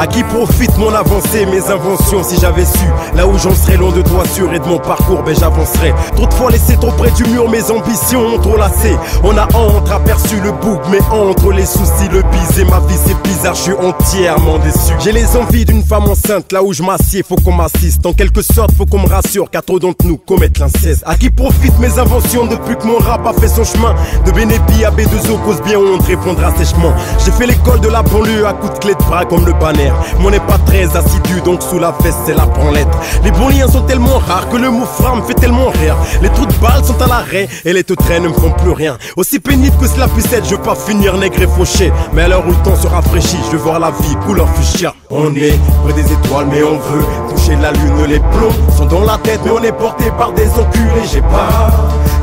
À qui profite mon avancée, mes inventions? Si j'avais su là où j'en serais, loin de toi sûr et de mon parcours, ben j'avancerais. Trop de fois laissé trop près du mur, mes ambitions ont trop lassé. On a entreaperçu le bouc, mais entre les soucis, le bise et ma vie c'est bizarre, je suis entièrement déçu. J'ai les envies d'une femme enceinte, là où je m'assieds, faut qu'on m'assiste. En quelque sorte, faut qu'on me rassure, car trop d'entre nous commettent l'inceste. À qui profitent mes inventions depuis que mon rap a fait son chemin? De Bénépi à B2O, cause bien honte répondra sèchement. J'ai fait l'école de la banlieue à coups de clé de bras comme le banner. Mais on n'est pas très assidu, donc sous la veste c'est la branlette. Les bons liens sont tellement rares que le mot frère me fait tellement rire. Les trous de balles sont à l'arrêt et les trains ne me font plus rien. Aussi pénible que cela puisse être, je veux pas finir nègre et fauché. Mais à l'heure où le temps se rafraîchit, je veux voir la vie couleur fuchsia. On est près des étoiles mais on veut toucher la lune, les plombs sont dans la tête mais on est porté par des enculés. J'ai pas,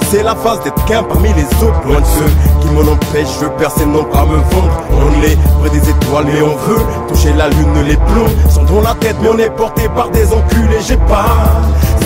c'est la phase d'être qu'un parmi les autres, loin de ceux qui m'en empêchent, je veux percer non pas me vendre. On est près des étoiles mais on veut toucher la lune, les plombs sont dans la tête mais on est porté par des enculés. J'ai pas,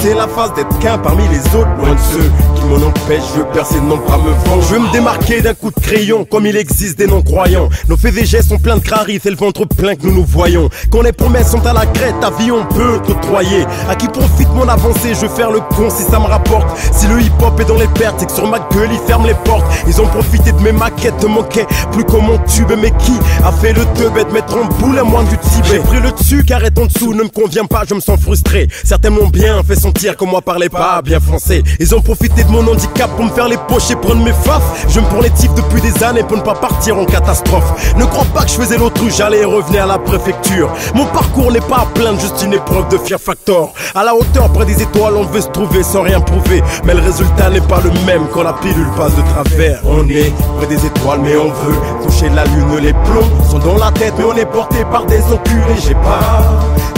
c'est la phase d'être qu'un parmi les autres, loin de ceux qui m'en empêchent, je veux percer non pas me vendre. Je veux me démarquer d'un coup de crayon comme il existe des non-croyants. Nos faits et gestes sont pleins de crarifs et le ventre plein que nous nous voyons. Quand les promesses sont à la crête, ta vie on peut t'octroyer. À qui profite mon avancée, je veux faire le con si ça me rapporte. Si le hip-hop est dans les pertes, c'est que sur ma gueule ils ferment les portes. Ils ont profité de mes maquettes, te manquaient plus comme mon tube. Mais qui a fait le teub et de mettre en boule à moins du Tibet? J'ai pris le dessus car être en dessous ne me convient pas, je me sens frustré. Certains m'ont bien fait sentir que moi parlais pas bien français. Ils ont profité de mon handicap pour me faire les poches et prendre mes faf. Je me prends les tifs depuis des années pour ne pas partir en catastrophe. Ne crois pas que je faisais l'autruche, j'allais revenir à la préfecture. Mon parcours n'est pas à plaindre, juste une épreuve de Fear Factor. À la hauteur près des étoiles on veut se trouver sans rien prouver. Mais le résultat n'est pas le même quand la pilule passe de travers. On est près des étoiles mais on veut toucher la lune, les plombs sont dans la tête mais on est porté par des enculés. J'ai pas,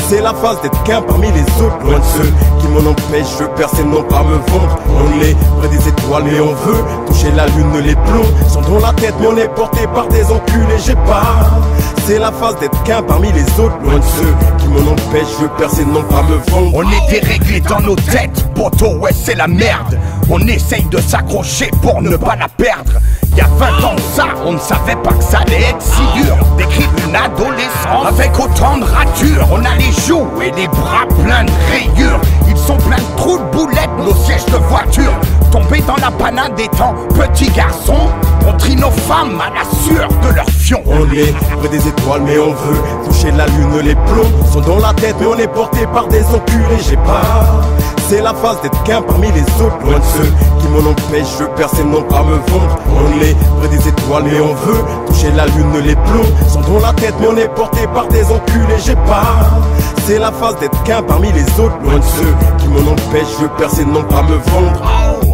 c'est la phase d'être qu'un parmi les autres, loin de ceux qui m'en empêchent, je veux percer non pas me vendre. On est près des étoiles mais on veut toucher la lune, les plombs sont dans la tête mais on est porté par des enculés. J'ai pas, c'est la phase d'être qu'un parmi les autres, loin de ceux qui m'en empêchent, je veux percer non pas me vendre. On est déréglé dans nos têtes, poto ouais c'est la merde. On essaye de s'accrocher pour ne pas la perdre. Il y a 20 ans de ça, on ne savait pas que ça allait être si dur d'écrire une adolescence avec autant de ratures. On a les joues et les bras pleins de rayures. Ils sont pleins de trous de boulettes, nos sièges de voiture. Tombés dans la panade des temps, petits garçons, on trie nos femmes à la sueur de leur fion. On est près des étoiles mais on veut toucher la lune, les plombs sont dans la tête mais on est porté par des enculés. J'ai pas, c'est la phase d'être qu'un parmi les autres, loin de ceux qui m'en empêchent, je veux percer non pas me vendre. On est près des étoiles mais on veut toucher la lune, les plombs sont dans la tête mais on est porté par des enculés. J'ai pas, c'est la phase d'être qu'un parmi les autres, loin de ceux qui m'en empêchent, je veux percer non pas me vendre.